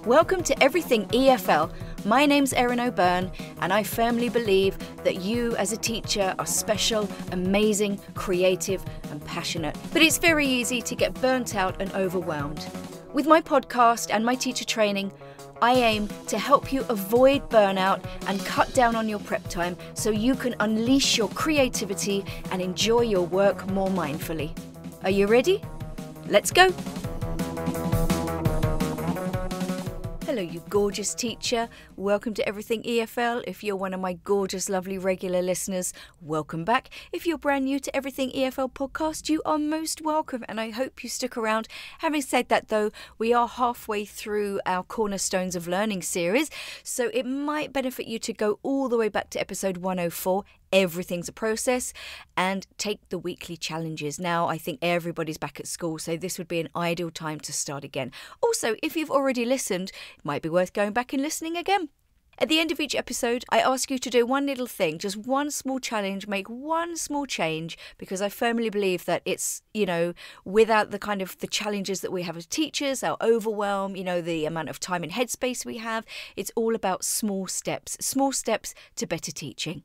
Welcome to Everything EFL. My name's Erin O'Byrne, and I firmly believe that you as a teacher are special, amazing, creative and passionate. But it's very easy to get burnt out and overwhelmed. With my podcast and my teacher training, I aim to help you avoid burnout and cut down on your prep time so you can unleash your creativity and enjoy your work more mindfully. Are you ready? Let's go! Hello, you gorgeous teacher. Welcome to Everything EFL. If you're one of my gorgeous, lovely, regular listeners, welcome back. If you're brand new to Everything EFL podcast, you are most welcome, and I hope you stick around. Having said that, though, we are halfway through our Cornerstones of Learning series, so it might benefit you to go all the way back to episode 104. Everything's a process, and take the weekly challenges. Now, I think everybody's back at school, so this would be an ideal time to start again. Also, if you've already listened, it might be worth going back and listening again. At the end of each episode, I ask you to do one little thing, just one small challenge, make one small change, because I firmly believe that it's, without the kind of the challenges that we have as teachers, our overwhelm, the amount of time and headspace we have, it's all about small steps to better teaching.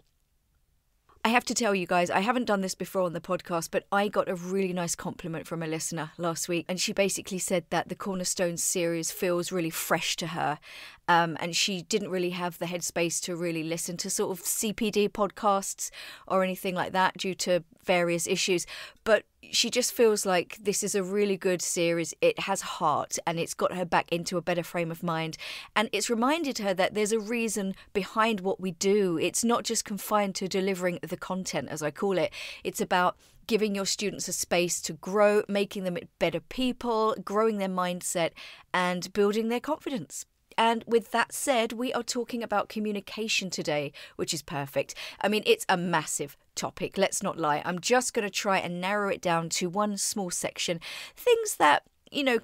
I have to tell you guys, I haven't done this before on the podcast, but I got a really nice compliment from a listener last week. And she basically said that the Cornerstones series feels really fresh to her. And she didn't really have the headspace to really listen to sort of CPD podcasts or anything like that due to various issues. But she just feels like this is a really good series. It has heart and it's got her back into a better frame of mind. And it's reminded her that there's a reason behind what we do. It's not just confined to delivering the content, as I call it. It's about giving your students a space to grow, making them better people, growing their mindset and building their confidence. And with that said, we are talking about communication today, which is perfect. I mean, it's a massive topic, let's not lie. I'm just going to try and narrow it down to one small section. Things that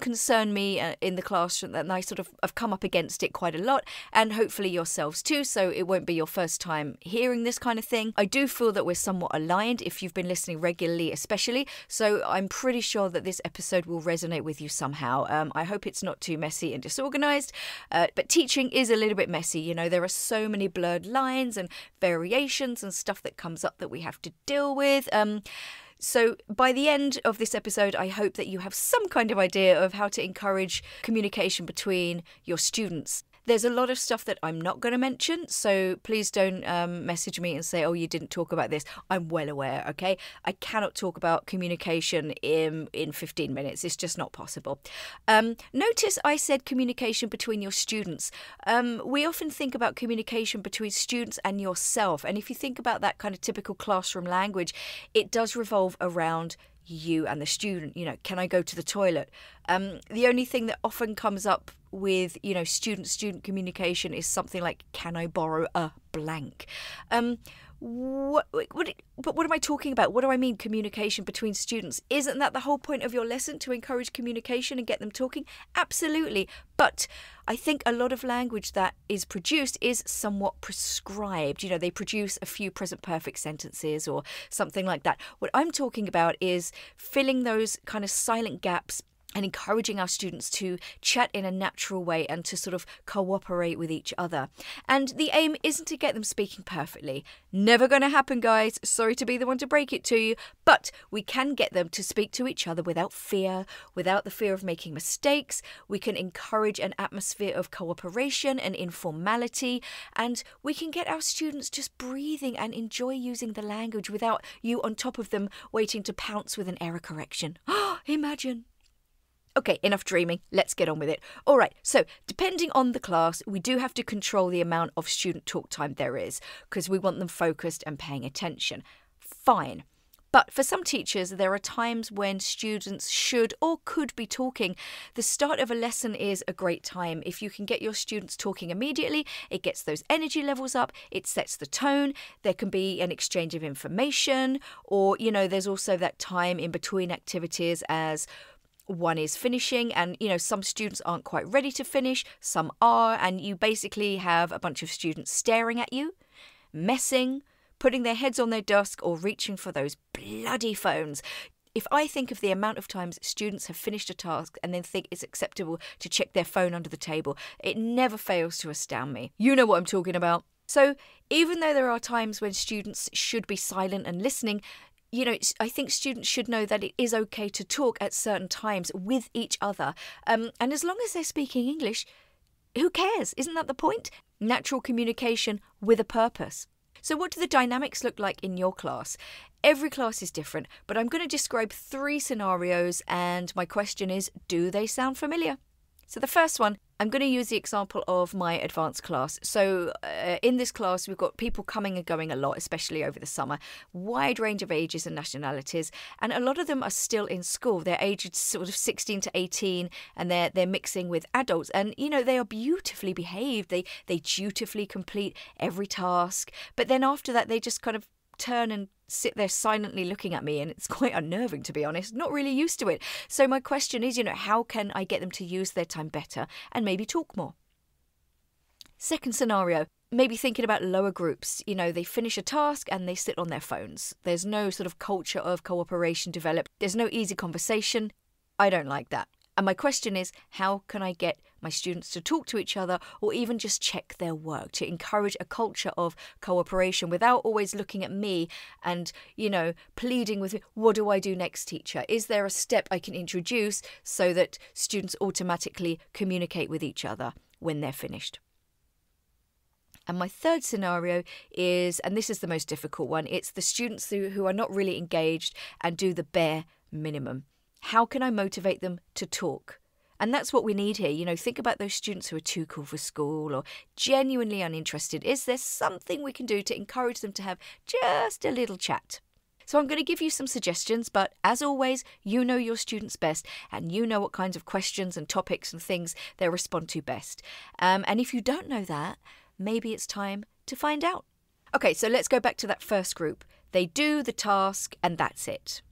concern me in the classroom, and I sort of have come up against it quite a lot, and hopefully yourselves too, so it won't be your first time hearing this kind of thing. I do feel that we're somewhat aligned if you've been listening regularly, especially, so I'm pretty sure that this episode will resonate with you somehow. I hope it's not too messy and disorganised, but teaching is a little bit messy. There are so many blurred lines and variations and stuff that comes up that we have to deal with. So by the end of this episode, I hope that you have some kind of idea of how to encourage communication between your students. There's a lot of stuff that I'm not going to mention, so please don't message me and say, oh, you didn't talk about this. I'm well aware, okay? I cannot talk about communication in 15 minutes. It's just not possible. Notice I said communication between your students. We often think about communication between students and yourself, and if you think about that kind of typical classroom language, it does revolve around you and the student. Can I go to the toilet? The only thing that often comes up with student communication is something like, can I borrow a blank? But what am I talking about? What do I mean communication between students? Isn't that the whole point of your lesson, to encourage communication and get them talking? Absolutely. But I think a lot of language that is produced is somewhat prescribed. They produce a few present perfect sentences or something like that. What I'm talking about is filling those kind of silent gaps and encouraging our students to chat in a natural way and to sort of cooperate with each other. And the aim isn't to get them speaking perfectly. Never going to happen, guys. Sorry to be the one to break it to you, but we can get them to speak to each other without fear, without the fear of making mistakes. We can encourage an atmosphere of cooperation and informality, and we can get our students just breathing and enjoy using the language without you on top of them waiting to pounce with an error correction. Imagine. Okay, enough dreaming. Let's get on with it. All right, so depending on the class, we do have to control the amount of student talk time there is because we want them focused and paying attention. Fine. But for some teachers, there are times when students should or could be talking. The start of a lesson is a great time. If you can get your students talking immediately, it gets those energy levels up, it sets the tone. There can be an exchange of information, or, there's also that time in between activities as one is finishing, and some students aren't quite ready to finish, some are, and you basically have a bunch of students staring at you, messing, putting their heads on their desk or reaching for those bloody phones. If I think of the amount of times students have finished a task and then think it's acceptable to check their phone under the table, it never fails to astound me. You know what I'm talking about. So even though there are times when students should be silent and listening, I think students should know that it is okay to talk at certain times with each other. And as long as they're speaking English, who cares? Isn't that the point? Natural communication with a purpose. So what do the dynamics look like in your class? Every class is different, but I'm going to describe 3 scenarios, and my question is, do they sound familiar? So the first one, I'm going to use the example of my advanced class. So in this class, we've got people coming and going a lot, especially over the summer, wide range of ages and nationalities. And a lot of them are still in school. They're aged sort of 16 to 18, and they're mixing with adults. And, they are beautifully behaved. They dutifully complete every task. But then after that, they just kind of turn and sit there silently looking at me, and it's quite unnerving, to be honest. Not really used to it. So my question is, how can I get them to use their time better and maybe talk more? Second scenario, maybe thinking about lower groups. They finish a task and they sit on their phones. There's no sort of culture of cooperation developed. There's no easy conversation. I don't like that. And my question is, how can I get my students to talk to each other or even just check their work, to encourage a culture of cooperation without always looking at me and, pleading with me, what do I do next, teacher? Is there a step I can introduce so that students automatically communicate with each other when they're finished? And my third scenario is, and this is the most difficult one, it's the students who are not really engaged and do the bare minimum. How can I motivate them to talk? And that's what we need here. Think about those students who are too cool for school or genuinely uninterested. Is there something we can do to encourage them to have just a little chat? So I'm going to give you some suggestions, but as always, you know your students best and you know what kinds of questions and topics and things they respond to best. And if you don't know that, maybe it's time to find out. Okay, so let's go back to that first group. They do the task and that's it.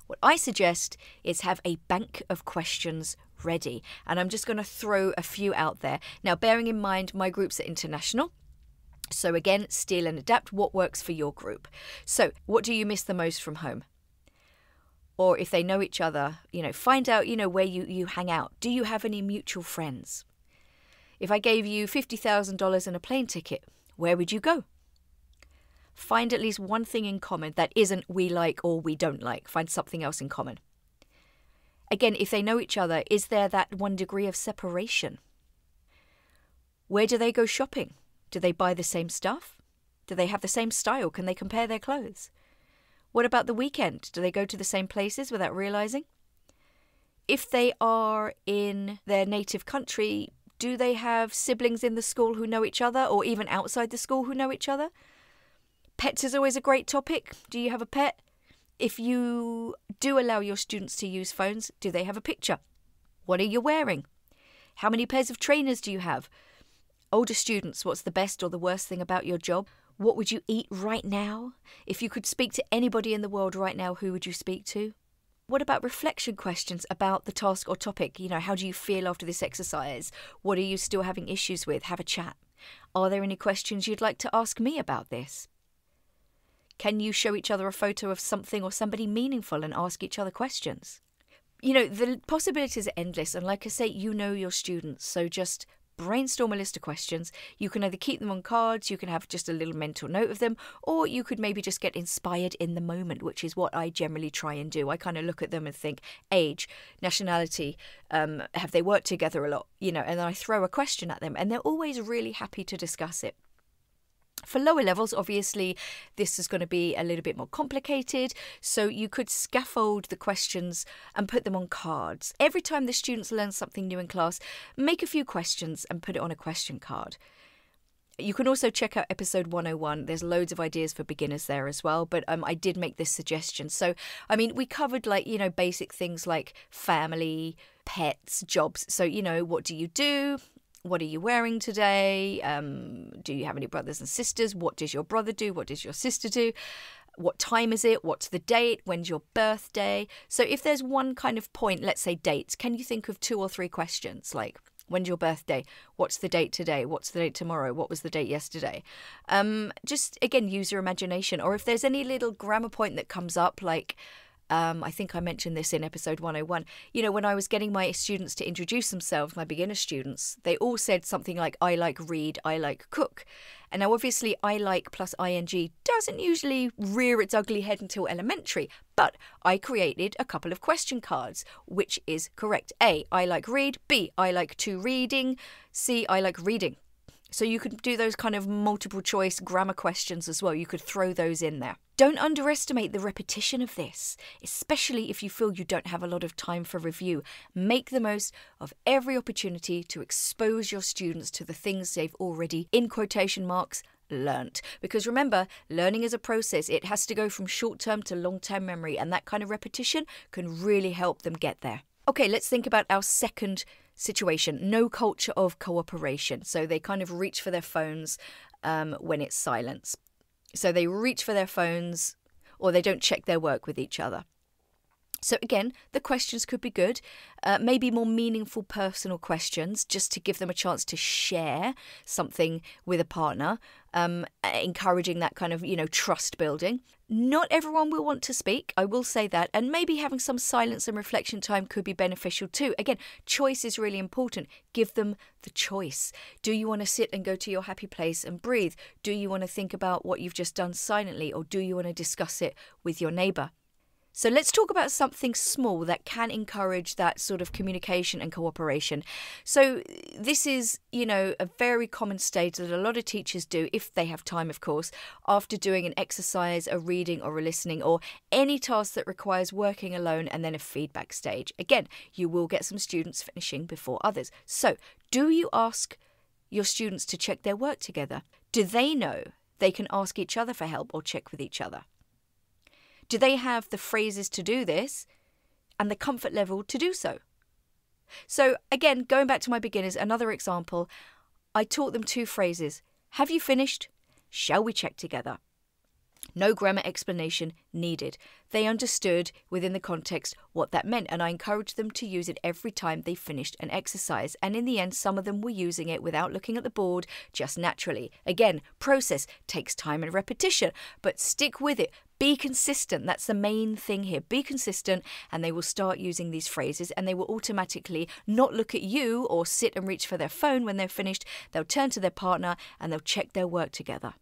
What I suggest is have a bank of questions ready. And I'm just going to throw a few out there. Now, bearing in mind my groups are international. So again, steal and adapt what works for your group. So what do you miss the most from home? Or if they know each other, find out, where you hang out. Do you have any mutual friends? If I gave you $50,000 and a plane ticket, where would you go? Find at least one thing in common that isn't we like or we don't like. Find something else in common. Again, if they know each other, is there that 1 degree of separation? Where do they go shopping? Do they buy the same stuff? Do they have the same style? Can they compare their clothes? What about the weekend? Do they go to the same places without realising? If they are in their native country, do they have siblings in the school who know each other or even outside the school who know each other? Pets is always a great topic. Do you have a pet? If you do allow your students to use phones, do they have a picture? What are you wearing? How many pairs of trainers do you have? Older students, what's the best or the worst thing about your job? What would you eat right now? If you could speak to anybody in the world right now, who would you speak to? What about reflection questions about the task or topic? How do you feel after this exercise? What are you still having issues with? Have a chat. Are there any questions you'd like to ask me about this? Can you show each other a photo of something or somebody meaningful and ask each other questions? The possibilities are endless. And like I say, you know your students. So just brainstorm a list of questions. You can either keep them on cards, you can have just a little mental note of them, or you could maybe just get inspired in the moment, which is what I generally try and do. I kind of look at them and think, age, nationality, have they worked together a lot? And then I throw a question at them and they're always really happy to discuss it. For lower levels, obviously, this is going to be a little bit more complicated. So you could scaffold the questions and put them on cards. Every time the students learn something new in class, make a few questions and put it on a question card. You can also check out episode 101. There's loads of ideas for beginners there as well. But I did make this suggestion. So, we covered basic things like family, pets, jobs. So, what do you do? What are you wearing today? Do you have any brothers and sisters? What does your brother do? What does your sister do? What time is it? What's the date? When's your birthday? So if there's one kind of point, let's say dates, can you think of 2 or 3 questions? Like, When's your birthday? What's the date today? What's the date tomorrow? What was the date yesterday? Just, again, use your imagination. Or if there's any little grammar point that comes up, like, I think I mentioned this in episode 101. You know, when I was getting my students to introduce themselves, my beginner students, they all said something like, I like read, I like cook. And now, obviously, I like plus ing doesn't usually rear its ugly head until elementary, but I created a couple of question cards, which is correct. A, I like read. B, I like to reading. C, I like reading. So you could do those kind of multiple choice grammar questions as well. You could throw those in there. Don't underestimate the repetition of this, especially if you feel you don't have a lot of time for review. Make the most of every opportunity to expose your students to the things they've already, in quotation marks, learnt. Because remember, learning is a process. It has to go from short-term to long-term memory, and that kind of repetition can really help them get there. Okay, let's think about our second situation. No culture of cooperation. So they kind of reach for their phones when it's silence. So they reach for their phones, or they don't check their work with each other. So again, the questions could be good, maybe more meaningful personal questions, just to give them a chance to share something with a partner, encouraging that kind of, trust building. Not everyone will want to speak, I will say that, and maybe having some silence and reflection time could be beneficial too. Again, choice is really important. Give them the choice. Do you want to sit and go to your happy place and breathe? Do you want to think about what you've just done silently, or do you want to discuss it with your neighbour? So let's talk about something small that can encourage that sort of communication and cooperation. So this is, a very common stage that a lot of teachers do, if they have time, of course, after doing an exercise, a reading or a listening, or any task that requires working alone, and then a feedback stage. Again, you will get some students finishing before others. So do you ask your students to check their work together? Do they know they can ask each other for help or check with each other? Do they have the phrases to do this and the comfort level to do so? So again, going back to my beginners, another example, I taught them 2 phrases. Have you finished? Shall we check together? No grammar explanation needed. They understood within the context what that meant, and I encouraged them to use it every time they finished an exercise. And in the end, some of them were using it without looking at the board, just naturally. Again, process takes time and repetition, but stick with it. Be consistent. That's the main thing here. Be consistent, and they will start using these phrases, and they will automatically not look at you or sit and reach for their phone when they're finished. They'll turn to their partner and they'll check their work together.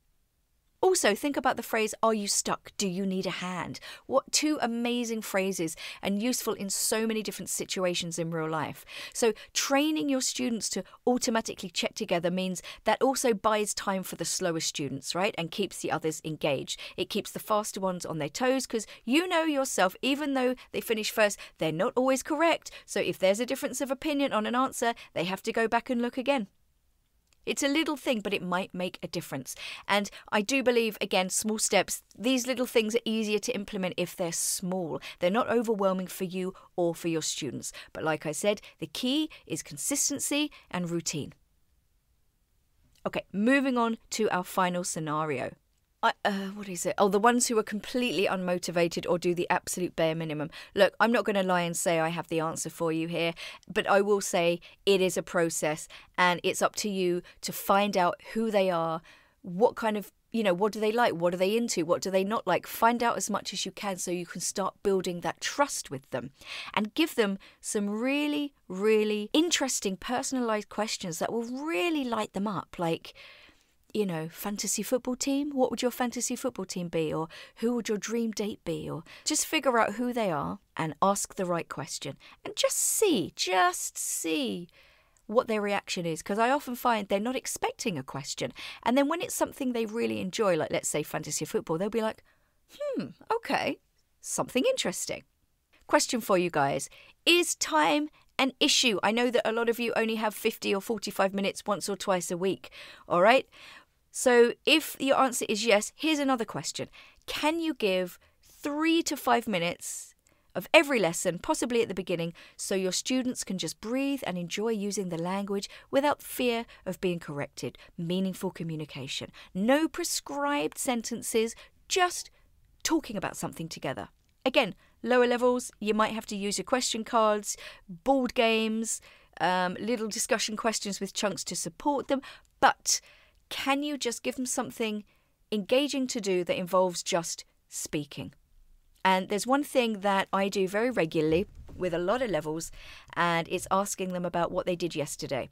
Also, think about the phrase, are you stuck? Do you need a hand? What 2 amazing phrases, and useful in so many different situations in real life. So training your students to automatically check together means that also buys time for the slower students, right? And keeps the others engaged. It keeps the faster ones on their toes, because you know yourself, even though they finish first, they're not always correct. So if there's a difference of opinion on an answer, they have to go back and look again. It's a little thing, but it might make a difference. And I do believe, again, small steps, these little things are easier to implement if they're small. They're not overwhelming for you or for your students. But like I said, the key is consistency and routine. Okay, moving on to our final scenario. What is it? Oh, the ones who are completely unmotivated or do the absolute bare minimum. Look, I'm not going to lie and say I have the answer for you here, but I will say it is a process, and it's up to you to find out who they are, what kind of, what do they like? What are they into? What do they not like? Find out as much as you can so you can start building that trust with them, and give them some really, really interesting personalized questions that will really light them up. Like, fantasy football team? What would your fantasy football team be? Or who would your dream date be? Or just figure out who they are and ask the right question. And just see what their reaction is. Because I often find they're not expecting a question. And then when it's something they really enjoy, like let's say fantasy football, they'll be like, okay, something interesting. Question for you guys. Is time an issue? I know that a lot of you only have 50 or 45 minutes once or twice a week. All right. So if your answer is yes, here's another question. Can you give 3 to 5 minutes of every lesson, possibly at the beginning, so your students can just breathe and enjoy using the language without fear of being corrected? Meaningful communication. No prescribed sentences, just talking about something together. Again, lower levels, you might have to use your question cards, board games, little discussion questions with chunks to support them, but can you just give them something engaging to do that involves just speaking? And there's one thing that I do very regularly with a lot of levels, and it's asking them about what they did yesterday.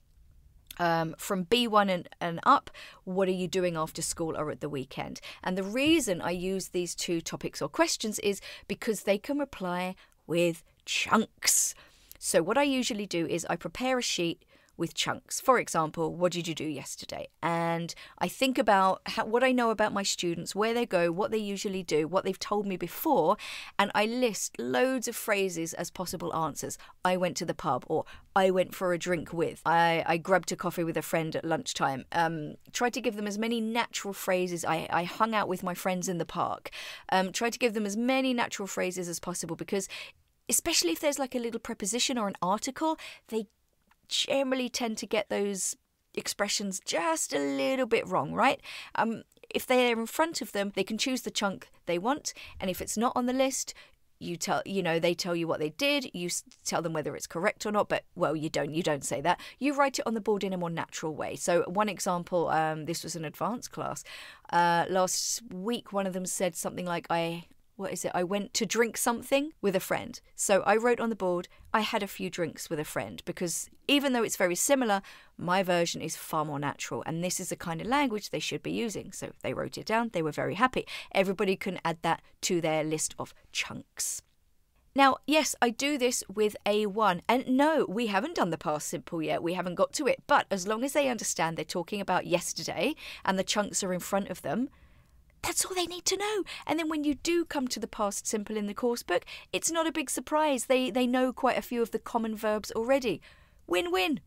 From B1 and up, what are you doing after school or at the weekend? And the reason I use these two topics or questions is because they can reply with chunks. So what I usually do is I prepare a sheet with chunks. For example, what did you do yesterday? And I think about what I know about my students, where they go, what they usually do, what they've told me before, and I list loads of phrases as possible answers. I went to the pub, or I went for a drink with. I grabbed a coffee with a friend at lunchtime. Tried to give them as many natural phrases. I hung out with my friends in the park. Tried to give them as many natural phrases as possible, because especially if there's like a little preposition or an article, they generally tend to get those expressions just a little bit wrong, right? If they're in front of them, they can choose the chunk they want, and if it's not on the list, they tell you what they did, you tell them whether it's correct or not, but, well, you don't say that. You write it on the board in a more natural way. So one example, this was an advanced class. Last week, one of them said something like, I went to drink something with a friend. So I wrote on the board, I had a few drinks with a friend, because even though it's very similar, my version is far more natural. And this is the kind of language they should be using. So they wrote it down. They were very happy. Everybody can add that to their list of chunks. Now, yes, I do this with A1. And no, we haven't done the past simple yet. We haven't got to it. But as long as they understand they're talking about yesterday and the chunks are in front of them, that's all they need to know. And then when you do come to the past simple in the course book, it's not a big surprise. They know quite a few of the common verbs already. Win-win.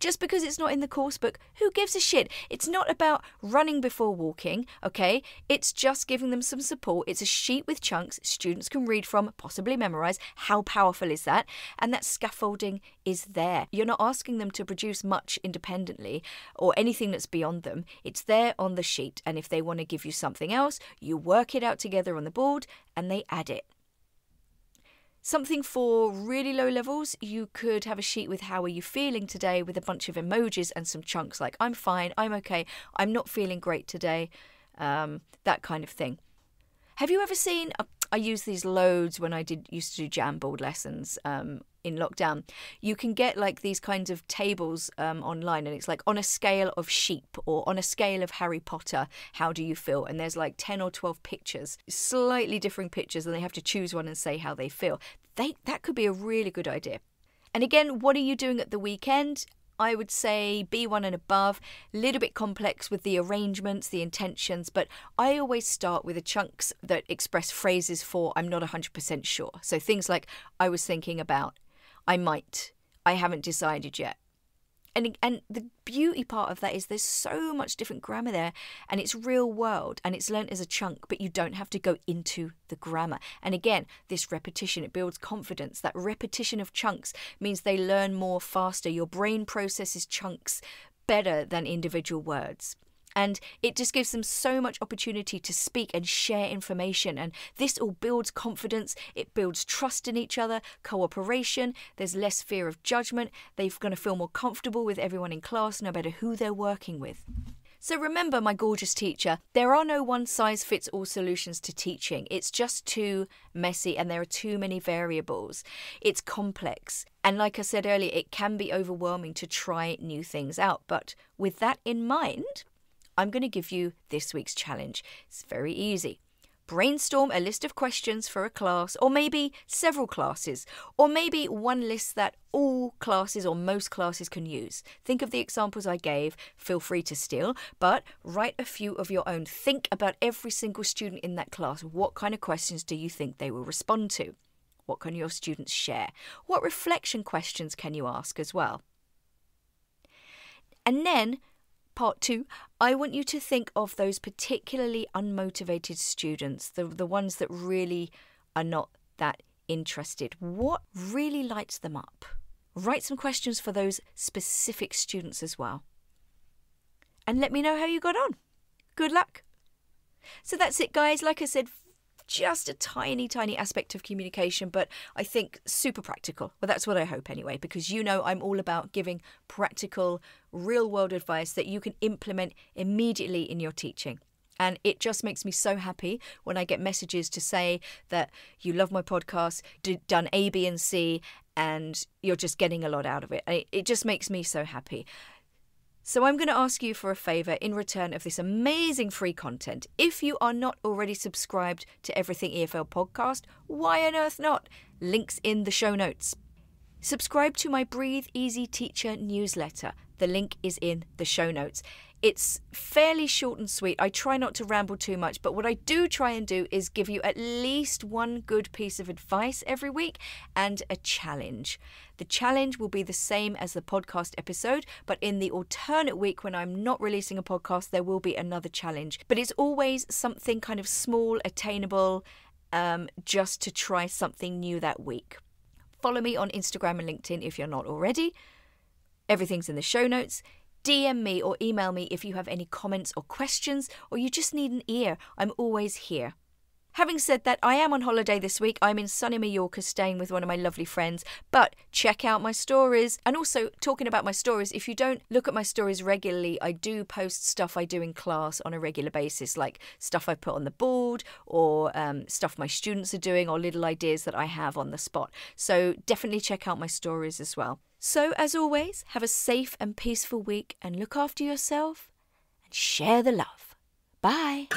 Just because it's not in the course book, who gives a shit? It's not about running before walking, okay? It's just giving them some support. It's a sheet with chunks students can read from, possibly memorise. How powerful is that? And that scaffolding is there. You're not asking them to produce much independently or anything that's beyond them. It's there on the sheet. And if they want to give you something else, you work it out together on the board and they add it. Something for really low levels, you could have a sheet with how are you feeling today with a bunch of emojis and some chunks like I'm fine, I'm okay, I'm not feeling great today, that kind of thing. Have you ever seen, I use these loads when I used to do Jamboard lessons in lockdown. You can get like these kinds of tables online, and it's like on a scale of sheep or on a scale of Harry Potter, how do you feel? And there's like 10 or 12 pictures, slightly different pictures, and they have to choose one and say how they feel. That could be a really good idea. And again, what are you doing at the weekend? I would say B1 and above, a little bit complex with the arrangements, the intentions, but I always start with the chunks that express phrases for I'm not 100% sure. So things like I was thinking about, I might, I haven't decided yet. And the beauty part of that is there's so much different grammar there, and it's real world and it's learnt as a chunk, but you don't have to go into the grammar. And again, this repetition, it builds confidence. That repetition of chunks means they learn more faster. Your brain processes chunks better than individual words. And it just gives them so much opportunity to speak and share information. And this all builds confidence. It builds trust in each other, cooperation. There's less fear of judgment. They're going to feel more comfortable with everyone in class, no matter who they're working with. So remember, my gorgeous teacher, there are no one-size-fits-all solutions to teaching. It's just too messy and there are too many variables. It's complex. And like I said earlier, it can be overwhelming to try new things out. But with that in mind, I'm going to give you this week's challenge. It's very easy. Brainstorm a list of questions for a class, or maybe several classes, or maybe one list that all classes or most classes can use. Think of the examples I gave. Feel free to steal, but write a few of your own. Think about every single student in that class. What kind of questions do you think they will respond to? What can your students share? What reflection questions can you ask as well? And then, Part 2, I want you to think of those particularly unmotivated students, the ones that really are not that interested. What really lights them up? Write some questions for those specific students as well. And let me know how you got on. Good luck. So that's it, guys. Like I said, just a tiny, tiny aspect of communication, but I think super practical. Well, that's what I hope anyway, because you know I'm all about giving practical, real-world advice that you can implement immediately in your teaching. And it just makes me so happy when I get messages to say that you love my podcast, done A, B, and C, and you're just getting a lot out of it. It just makes me so happy. So I'm going to ask you for a favour in return of this amazing free content. If you are not already subscribed to Everything EFL podcast, why on earth not? Links in the show notes. Subscribe to my Breathe Easy Teacher newsletter. The link is in the show notes. It's fairly short and sweet. I try not to ramble too much, but what I do try and do is give you at least one good piece of advice every week and a challenge. The challenge will be the same as the podcast episode, but in the alternate week when I'm not releasing a podcast, there will be another challenge. But it's always something kind of small, attainable, just to try something new that week. Follow me on Instagram and LinkedIn if you're not already. Everything's in the show notes. DM me or email me if you have any comments or questions, or you just need an ear. I'm always here. Having said that, I am on holiday this week. I'm in sunny Mallorca staying with one of my lovely friends, but check out my stories. And also, talking about my stories, if you don't look at my stories regularly, I do post stuff I do in class on a regular basis, like stuff I put on the board or stuff my students are doing or little ideas that I have on the spot. So definitely check out my stories as well. So, as always, have a safe and peaceful week and look after yourself and share the love. Bye.